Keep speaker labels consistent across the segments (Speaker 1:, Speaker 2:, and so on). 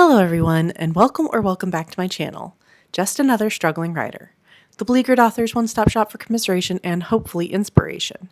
Speaker 1: Hello everyone, and welcome back to my channel, Just Another Struggling Writer, the Beleaguered Authors one-stop shop for commiseration and hopefully inspiration.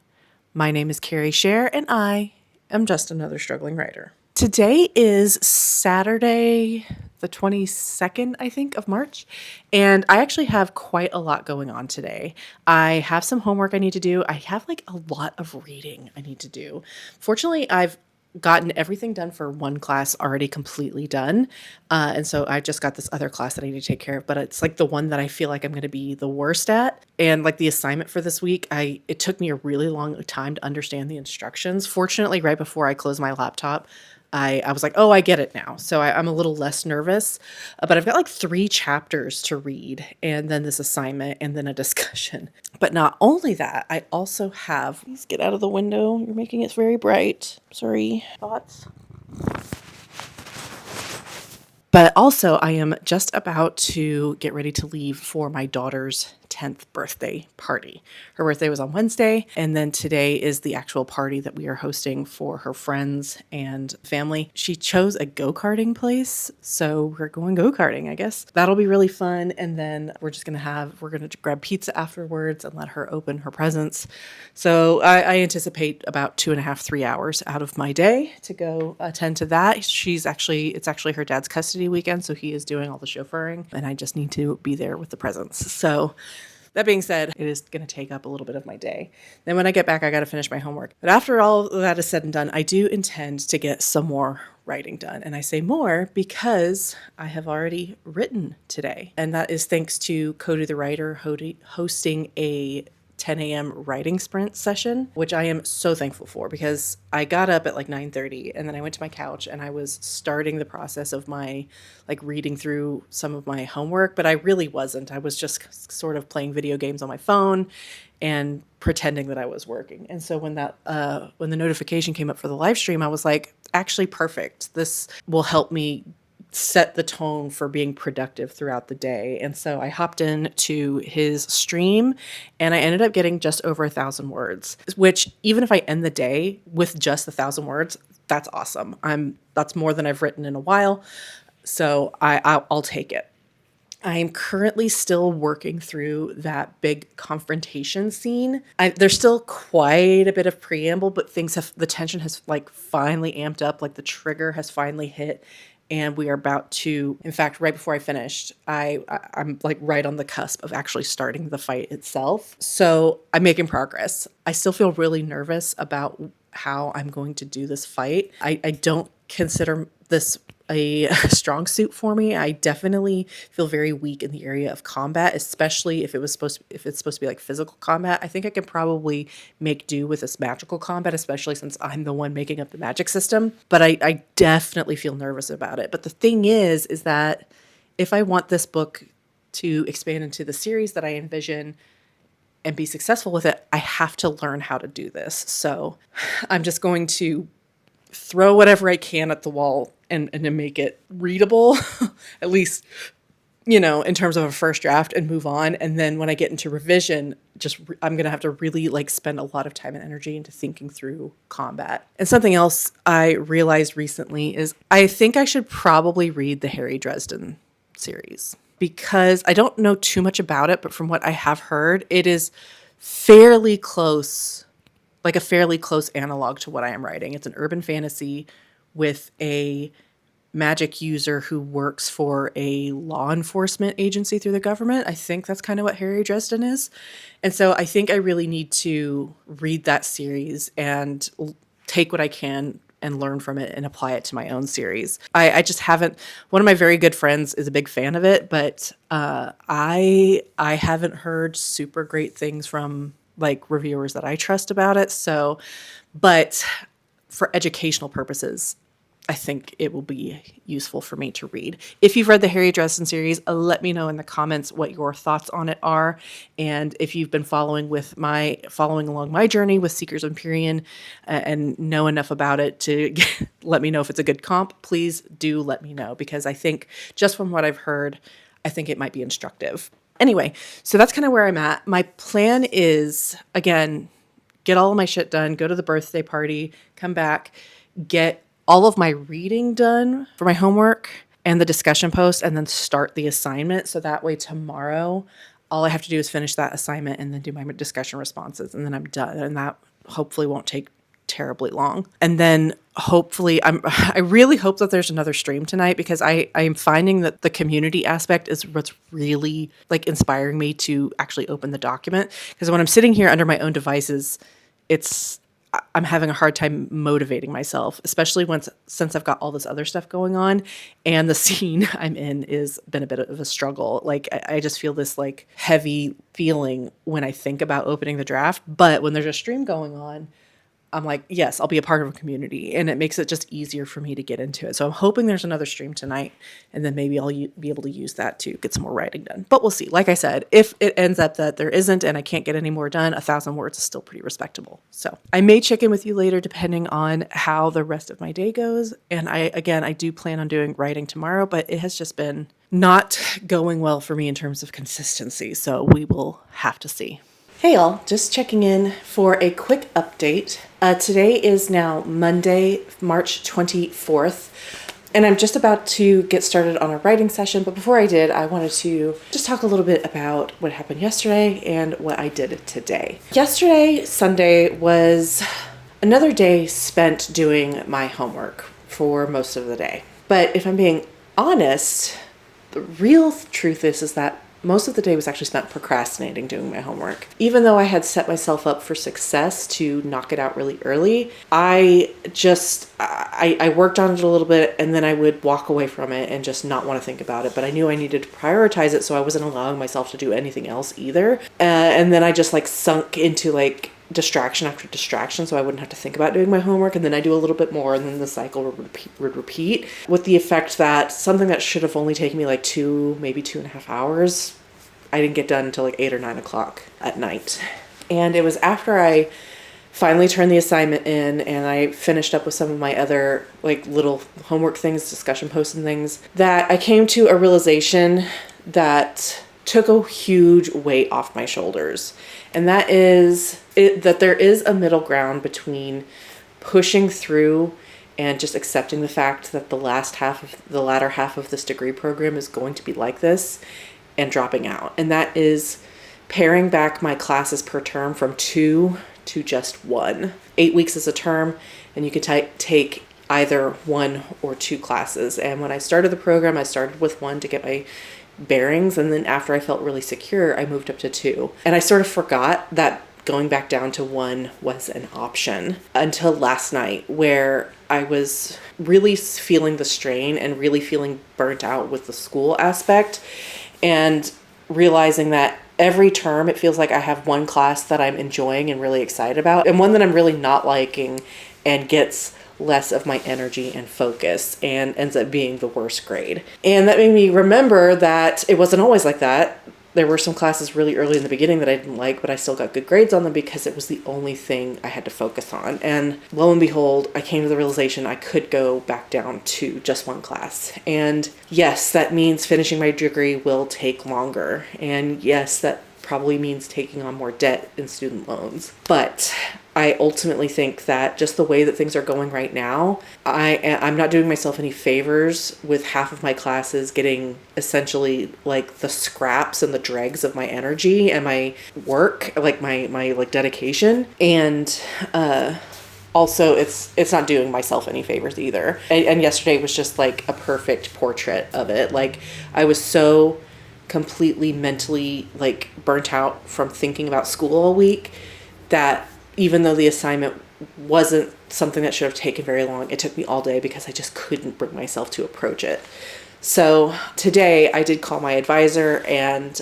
Speaker 1: My name is Carrie Scher, and I am just another struggling writer. Today is Saturday, the 22nd, I think, of March, and I actually have quite a lot going on today. I have some homework I need to do. I have like a lot of reading I need to do. Fortunately, I've gotten everything done for one class already completely done. And so I just got this other class that I need to take care of, but it's like the one that I feel like I'm going to be the worst at. And like the assignment for this week, it took me a really long time to understand the instructions. Fortunately, right before I closed my laptop, I was like, oh, I get it now. So I'm a little less nervous, but I've got like 3 chapters to read and then this assignment and then a discussion. But not only that, I also have, please get out of the window. You're making it very bright. Sorry. Thoughts? But also, I am just about to get ready to leave for my daughter's 10th birthday party. Her birthday was on Wednesday, and then today is the actual party that we are hosting for her friends and family. She chose a go-karting place, so we're going go-karting, I guess. That'll be really fun, and then we're going to grab pizza afterwards and let her open her presents. So I anticipate about 2.5, 3 hours out of my day to go attend to that. It's actually her dad's custody weekend, so he is doing all the chauffeuring, and I just need to be there with the presents. So that being said, it is going to take up a little bit of my day. Then when I get back, I got to finish my homework. But after all of that is said and done, I do intend to get some more writing done. And I say more because I have already written today. And that is thanks to Cody the Writer hosting a 10 a.m. writing sprint session, which I am so thankful for because I got up at like 9:30 and then I went to my couch and I was starting the process of my reading through some of my homework, but I really wasn't. I was just sort of playing video games on my phone and pretending that I was working. And so when the notification came up for the live stream, I was like, actually perfect. This will help me set the tone for being productive throughout the day. And so I hopped in to his stream and I ended up getting just over 1,000 words, which even if I end the day with just 1,000 words, that's awesome. That's more than I've written in a while. So I'll take it. I am currently still working through that big confrontation scene. There's still quite a bit of preamble, but the tension has finally amped up, the trigger has finally hit. And we are about to, in fact, right before I finished, I'm right on the cusp of actually starting the fight itself. So I'm making progress. I still feel really nervous about how I'm going to do this fight. I don't consider this a strong suit for me. I definitely feel very weak in the area of combat, especially if it's supposed to be physical combat. I think I can probably make do with this magical combat, especially since I'm the one making up the magic system. But I definitely feel nervous about it. But the thing is that if I want this book to expand into the series that I envision and be successful with it, I have to learn how to do this. So I'm just going to throw whatever I can at the wall and to make it readable, at least, in terms of a first draft, and move on. And then when I get into revision, I'm going to have to really spend a lot of time and energy into thinking through combat. And something else I realized recently is I think I should probably read the Harry Dresden series because I don't know too much about it, but from what I have heard, it is fairly close, a fairly close analog to what I am writing. It's an urban fantasy with a magic user who works for a law enforcement agency through the government. I think that's kind of what Harry Dresden is. And so I think I really need to read that series and take what I can and learn from it and apply it to my own series. I just haven't, one of my very good friends is a big fan of it, but I haven't heard super great things from reviewers that I trust about it. So, but for educational purposes, I think it will be useful for me to read. If you've read the Harry Dresden series, let me know in the comments what your thoughts on it are. And if you've been following along my journey with Seekers of Empyrean and know enough about it to let me know if it's a good comp, please do let me know, because I think just from what I've heard, I think it might be instructive. Anyway, so that's kind of where I'm at. My plan is, again, get all of my shit done, go to the birthday party, come back, get all of my reading done for my homework, and the discussion post and then start the assignment. So that way tomorrow, all I have to do is finish that assignment and then do my discussion responses, and then I'm done. And that hopefully won't take terribly long. And then hopefully I really hope that there's another stream tonight, because I'm finding that the community aspect is what's really like inspiring me to actually open the document. Because when I'm sitting here under my own devices, I'm having a hard time motivating myself, especially since I've got all this other stuff going on, and the scene I'm in is been a bit of a struggle. Like I just feel this like heavy feeling when I think about opening the draft, but when there's a stream going on, I'm like, yes, I'll be a part of a community, and it makes it just easier for me to get into it. So I'm hoping there's another stream tonight, and then maybe I'll be able to use that to get some more writing done. But we'll see. Like I said, if it ends up that there isn't and I can't get any more done, 1,000 words is still pretty respectable. So I may check in with you later depending on how the rest of my day goes. And I do plan on doing writing tomorrow, but it has just been not going well for me in terms of consistency. So we will have to see. Hey y'all, just checking in for a quick update. Today is now Monday, March 24th, and I'm just about to get started on a writing session. But before I did, I wanted to just talk a little bit about what happened yesterday and what I did today. Yesterday, Sunday, was another day spent doing my homework for most of the day. But if I'm being honest, the real truth is that most of the day was actually spent procrastinating doing my homework. Even though I had set myself up for success to knock it out really early, I worked on it a little bit, and then I would walk away from it and just not want to think about it. But I knew I needed to prioritize it, so I wasn't allowing myself to do anything else either. And then I just like sunk into like distraction after distraction, so I wouldn't have to think about doing my homework, and then I do a little bit more, and then the cycle would repeat, with the effect that something that should have only taken me like 2, maybe 2.5 hours, I didn't get done until like 8 or 9 o'clock at night. And it was after I finally turned the assignment in and I finished up with some of my other like little homework things, discussion posts and things, that I came to a realization that took a huge weight off my shoulders. And that is that there is a middle ground between pushing through and just accepting the fact that the latter half of this degree program is going to be like this, and dropping out. And that is paring back my classes per term from 2 to just 1. 8 weeks is a term, and you can take either 1 or 2 classes. And when I started the program, I started with 1 to get my bearings, and then after I felt really secure, I moved up to 2. And I sort of forgot that going back down to 1 was an option until last night, where I was really feeling the strain and really feeling burnt out with the school aspect, and realizing that every term it feels like I have 1 class that I'm enjoying and really excited about, and 1 that I'm really not liking and gets less of my energy and focus and ends up being the worst grade. And that made me remember that it wasn't always like that. There were some classes really early in the beginning that I didn't like, but I still got good grades on them because it was the only thing I had to focus on. And lo and behold, I came to the realization I could go back down to just 1 class. And yes, that means finishing my degree will take longer. And yes, that probably means taking on more debt in student loans. But I ultimately think that just the way that things are going right now, I'm not doing myself any favors with half of my classes getting essentially like the scraps and the dregs of my energy and my work, like my like dedication. And also it's not doing myself any favors either. And yesterday was just like a perfect portrait of it. Like I was so completely mentally like burnt out from thinking about school all week that even though the assignment wasn't something that should have taken very long, it took me all day because I just couldn't bring myself to approach it. So today I did call my advisor, and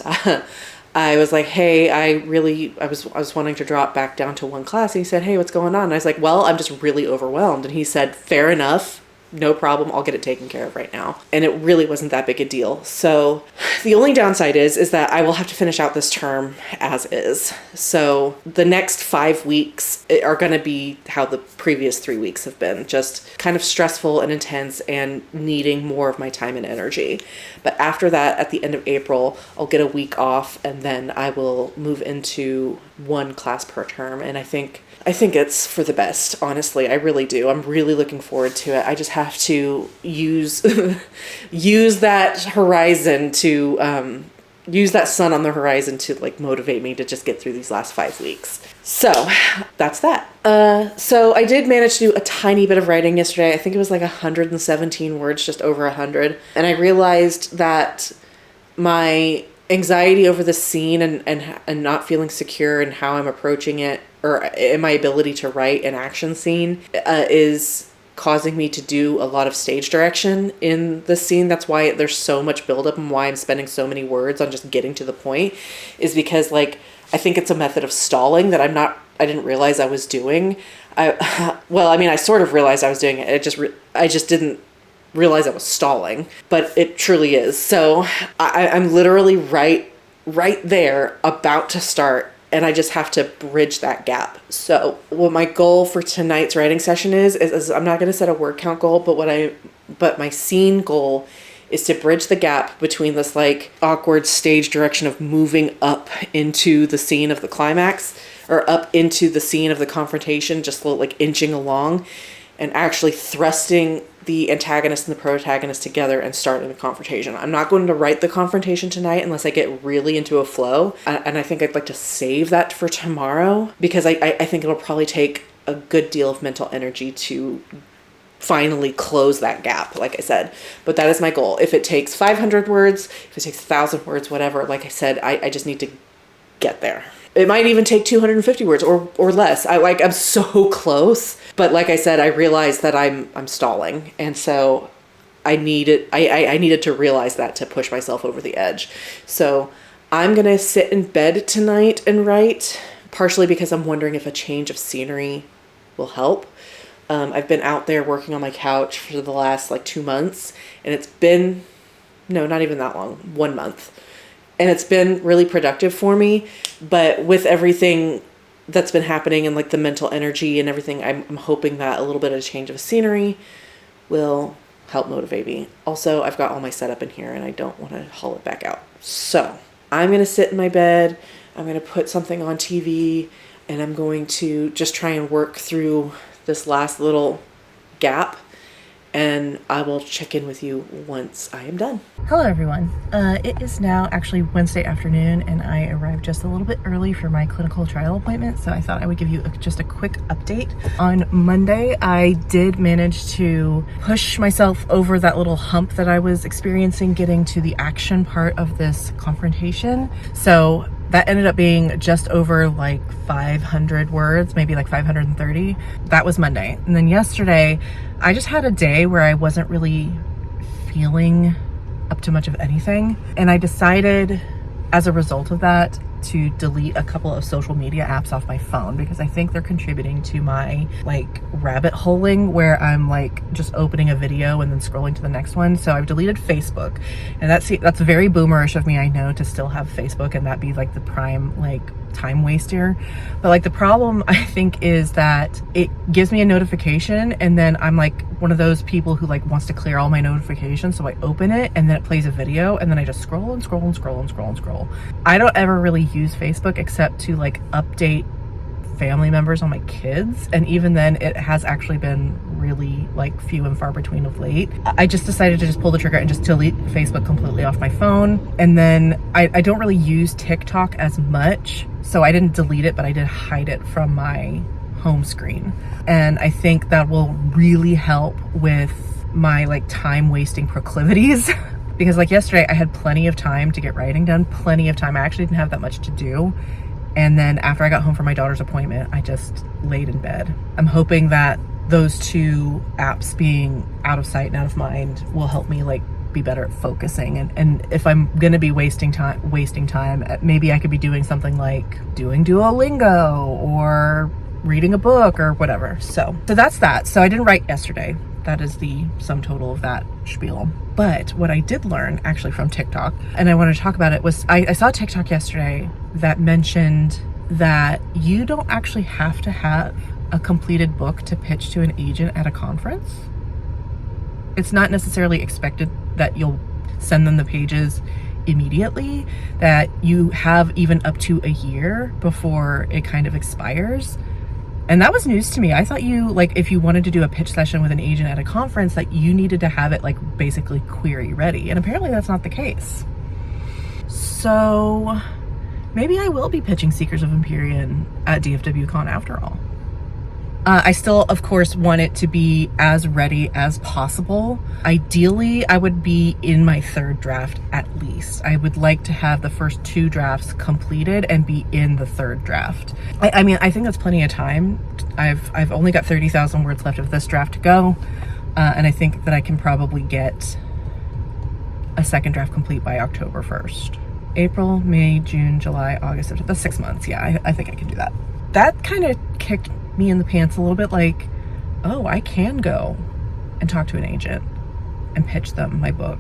Speaker 1: I was like, hey, I was wanting to drop back down to 1 class. And he said, hey, what's going on? And I was like, well, I'm just really overwhelmed. And he said, fair enough. No problem. I'll get it taken care of right now. And it really wasn't that big a deal. So the only downside is that I will have to finish out this term as is. So the next 5 weeks are going to be how the previous 3 weeks have been, just kind of stressful and intense and needing more of my time and energy. But after that, at the end of April, I'll get a week off, and then I will move into one class per term, and I think it's for the best, honestly. I really do. I'm really looking forward to it. I just have to use that horizon to use that sun on the horizon to like motivate me to just get through these last 5 weeks. So that's that. So I did manage to do a tiny bit of writing yesterday. I think it was like 117 words, just over 100. And I realized that my anxiety over the scene and not feeling secure in how I'm approaching it, or in my ability to write an action scene, is causing me to do a lot of stage direction in the scene. That's why there's so much buildup and why I'm spending so many words on just getting to the point, is because like I think it's a method of stalling that I didn't realize I was doing. I sort of realized I was doing it. I just didn't realize I was stalling, but it truly is. So I'm literally right there about to start, and I just have to bridge that gap. So what my goal for tonight's writing session is I'm not going to set a word count goal, but my scene goal is to bridge the gap between this like awkward stage direction of moving up into the scene of the climax, or up into the scene of the confrontation, just like inching along, and actually thrusting the antagonist and the protagonist together and starting the confrontation. I'm not going to write the confrontation tonight unless I get really into a flow. And I think I'd like to save that for tomorrow, because I think it'll probably take a good deal of mental energy to finally close that gap, like I said. But that is my goal. If it takes 500 words, if it takes 1,000 words, whatever, like I said, I just need to get there. It might even take 250 words or less. I'm so close. But like I said, I realized that I'm stalling. And so I needed to realize that to push myself over the edge. So I'm going to sit in bed tonight and write, partially because I'm wondering if a change of scenery will help. I've been out there working on my couch for the last 2 months, and it's been, no, not even that long, 1 month. And it's been really productive for me, but with everything that's been happening and the mental energy and everything, I'm hoping that a little bit of change of scenery will help motivate me. Also, I've got all my setup in here and I don't want to haul it back out. So I'm going to sit in my bed. I'm going to put something on TV, and I'm going to just try and work through this last little gap, and I will check in with you once I am done. Hello everyone. It is now actually Wednesday afternoon, and I arrived just a little bit early for my clinical trial appointment, so I thought I would give you just a quick update. On Monday, I did manage to push myself over that little hump that I was experiencing getting to the action part of this confrontation. So that ended up being just over 500 words, maybe 530. That was Monday. And then yesterday, I just had a day where I wasn't really feeling up to much of anything. And I decided as a result of that to delete a couple of social media apps off my phone, because I think they're contributing to my rabbit holing where I'm just opening a video and then scrolling to the next one. So I've deleted Facebook, and that's very boomerish of me, I know, to still have Facebook and that be the prime time waster. But the problem I think is that it gives me a notification, and then I'm one of those people who wants to clear all my notifications, so I open it and then it plays a video, and then I just scroll and scroll and scroll and scroll and scroll. I don't ever really use Facebook except to update family members on my kids, and even then it has actually been really few and far between of late. I just decided to just pull the trigger and just delete Facebook completely off my phone. And then I don't really use TikTok as much, so I didn't delete it, but I did hide it from my home screen. And I think that will really help with my time wasting proclivities. Because yesterday I had plenty of time to get writing done, plenty of time. I actually didn't have that much to do. And then after I got home from my daughter's appointment, I just laid in bed. I'm hoping that those two apps being out of sight and out of mind will help me be better at focusing. And if I'm gonna be wasting time, maybe I could be doing something like doing Duolingo or reading a book or whatever. So that's that. So I didn't write yesterday. That is the sum total of that spiel. But what I did learn actually from TikTok, and I want to talk about it, was I saw a TikTok yesterday that mentioned that you don't actually have to have a completed book to pitch to an agent at a conference. It's not necessarily expected that you'll send them the pages immediately, that you have even up to a year before it kind of expires. And that was news to me. I thought you, like, if you wanted to do a pitch session with an agent at a conference, that you needed to have it like basically query ready. And apparently that's not the case. So maybe I will be pitching Seekers of Empyrean at DFW Con after all. I still, of course, want it to be as ready as possible. Ideally, I would be in my third draft at least. I would like to have the first 2 drafts completed and be in the third draft. I mean, I think that's plenty of time. I've only got 30,000 words left of this draft to go, and I think that I can probably get a second draft complete by October 1st. April, May, June, July, August, September. That's 6 months. Yeah, I think I can do that. That kind of kicked me in the pants a little bit, like, oh, I can go and talk to an agent and pitch them my book.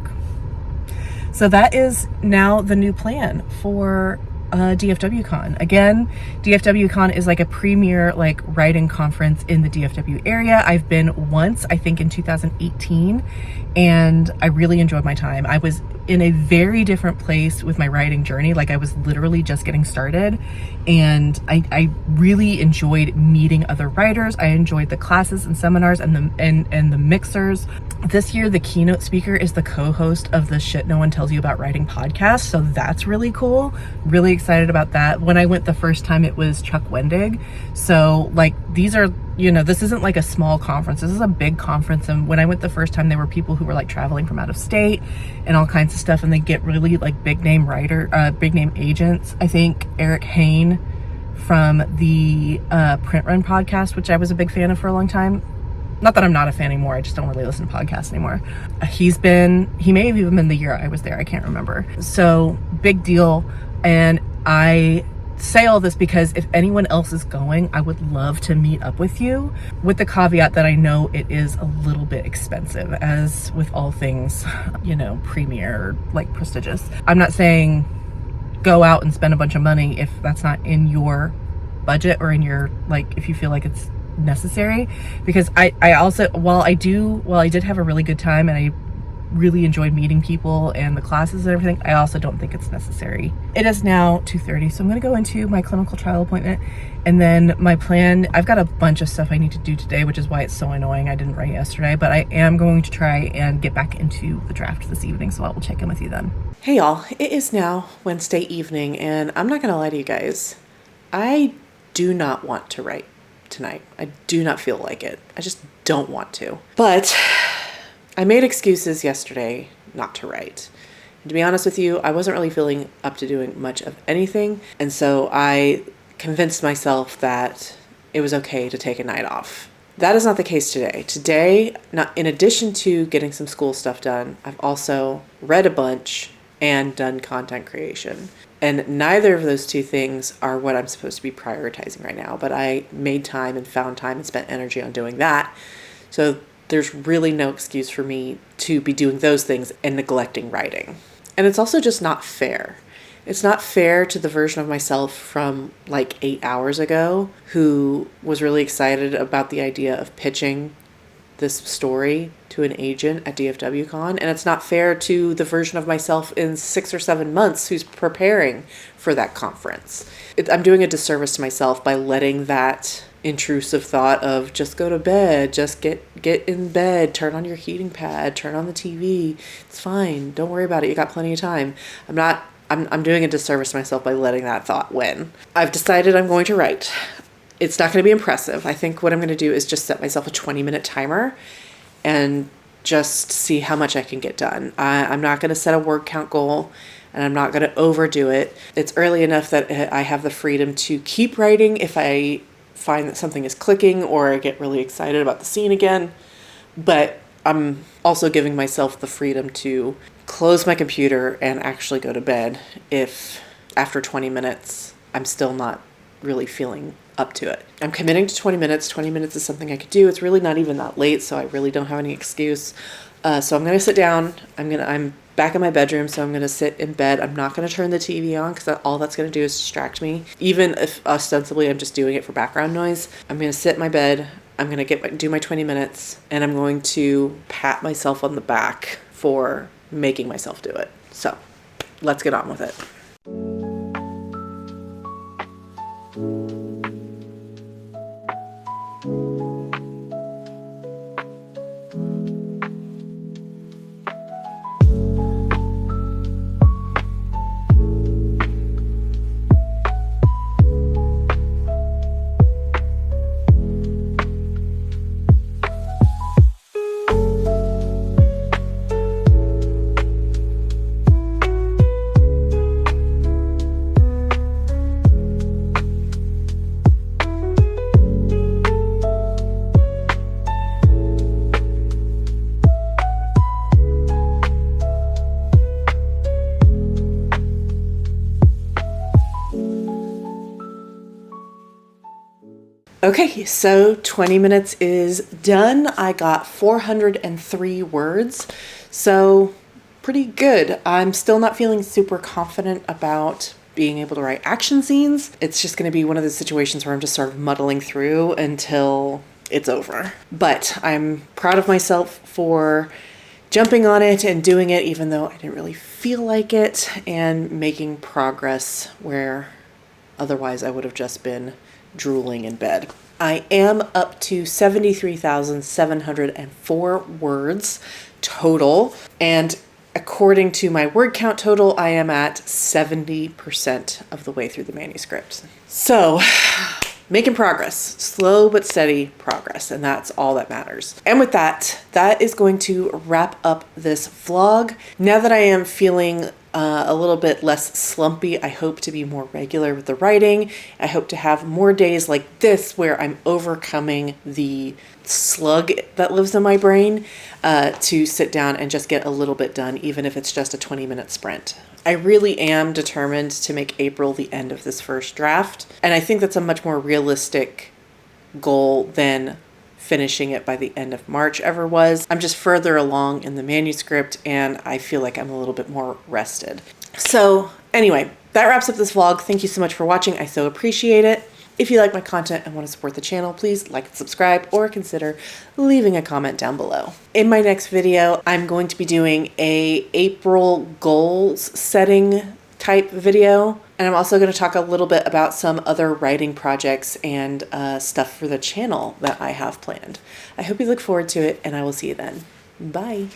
Speaker 1: So that is now the new plan for DFW Con. Again, DFW Con is like a premier like writing conference in the DFW area. I've been once, I think in 2018, and I really enjoyed my time. I was in a very different place with my writing journey. Like, I was literally just getting started, and I really enjoyed meeting other writers. I enjoyed the classes and seminars and the mixers. This year, the keynote speaker is the co-host of the Shit No One Tells You About Writing podcast, so that's really cool. Really excited about that. When I went the first time, it was Chuck Wendig. So, like, these are, you know, this isn't like a small conference. This is a big conference. And when I went the first time, there were people who were like traveling from out of state and all kinds of stuff. And they get really like big name agents. I think Eric Hain from the Print Run podcast, which I was a big fan of for a long time. Not that I'm not a fan anymore. I just don't really listen to podcasts anymore. He may have even been the year I was there. I can't remember. So big deal. And I say all this because if anyone else is going, I would love to meet up with you, with the caveat that I know it is a little bit expensive, as with all things, you know, premier, like prestigious. I'm not saying go out and spend a bunch of money if that's not in your budget or in your, like, if you feel like it's necessary, because I also, while I did have a really good time and I really enjoyed meeting people and the classes and everything, I also don't think it's necessary. It is now 2:30, so I'm going to go into my clinical trial appointment, and then my plan, I've got a bunch of stuff I need to do today, which is why it's so annoying I didn't write yesterday, but I am going to try and get back into the draft this evening, so I will check in with you then. Hey y'all, it is now Wednesday evening, and I'm not going to lie to you guys, I do not want to write tonight. I do not feel like it. I just don't want to. But I made excuses yesterday not to write. And to be honest with you, I wasn't really feeling up to doing much of anything. And so I convinced myself that it was okay to take a night off. That is not the case today. Today, in addition to getting some school stuff done, I've also read a bunch and done content creation. And neither of those two things are what I'm supposed to be prioritizing right now. But I made time and found time and spent energy on doing that. So there's really no excuse for me to be doing those things and neglecting writing. And it's also just not fair. It's not fair to the version of myself from like 8 hours ago who was really excited about the idea of pitching this story to an agent at DFW Con. And it's not fair to the version of myself in 6 or 7 months who's preparing for that conference. I'm doing a disservice to myself by letting that intrusive thought of just go to bed, just get in bed, turn on your heating pad, turn on the TV. It's fine. Don't worry about it. You got plenty of time. I'm doing a disservice to myself by letting that thought win. I've decided I'm going to write. It's not going to be impressive. I think what I'm going to do is just set myself a 20-minute timer and just see how much I can get done. I'm not going to set a word count goal, and I'm not going to overdo it. It's early enough that I have the freedom to keep writing if I find that something is clicking or I get really excited about the scene again. But I'm also giving myself the freedom to close my computer and actually go to bed if after 20 minutes I'm still not really feeling up to it. I'm committing to 20 minutes. 20 minutes is something I could do. It's really not even that late, so I really don't have any excuse. So I'm going to sit down. I'm back in my bedroom, so I'm going to sit in bed. I'm not going to turn the TV on because all that's going to do is distract me. Even if ostensibly I'm just doing it for background noise, I'm going to sit in my bed. I'm going to do my 20 minutes, and I'm going to pat myself on the back for making myself do it. So let's get on with it. Okay, so 20 minutes is done. I got 403 words, so pretty good. I'm still not feeling super confident about being able to write action scenes. It's just going to be one of those situations where I'm just sort of muddling through until it's over. But I'm proud of myself for jumping on it and doing it even though I didn't really feel like it, and making progress where otherwise I would have just been drooling in bed. I am up to 73,704 words total, and according to my word count total, I am at 70% of the way through the manuscript. So, making progress, slow but steady progress, and that's all that matters. And with that, that is going to wrap up this vlog. Now that I am feeling a little bit less slumpy, I hope to be more regular with the writing. I hope to have more days like this where I'm overcoming the slug that lives in my brain to sit down and just get a little bit done, even if it's just a 20-minute sprint. I really am determined to make April the end of this first draft, and I think that's a much more realistic goal than finishing it by the end of March ever was. I'm just further along in the manuscript and I feel like I'm a little bit more rested. So anyway, that wraps up this vlog. Thank you so much for watching. I so appreciate it. If you like my content and want to support the channel, please like and subscribe, or consider leaving a comment down below. In my next video, I'm going to be doing a April goals setting type video. And I'm also going to talk a little bit about some other writing projects and stuff for the channel that I have planned. I hope you look forward to it, and I will see you then. Bye.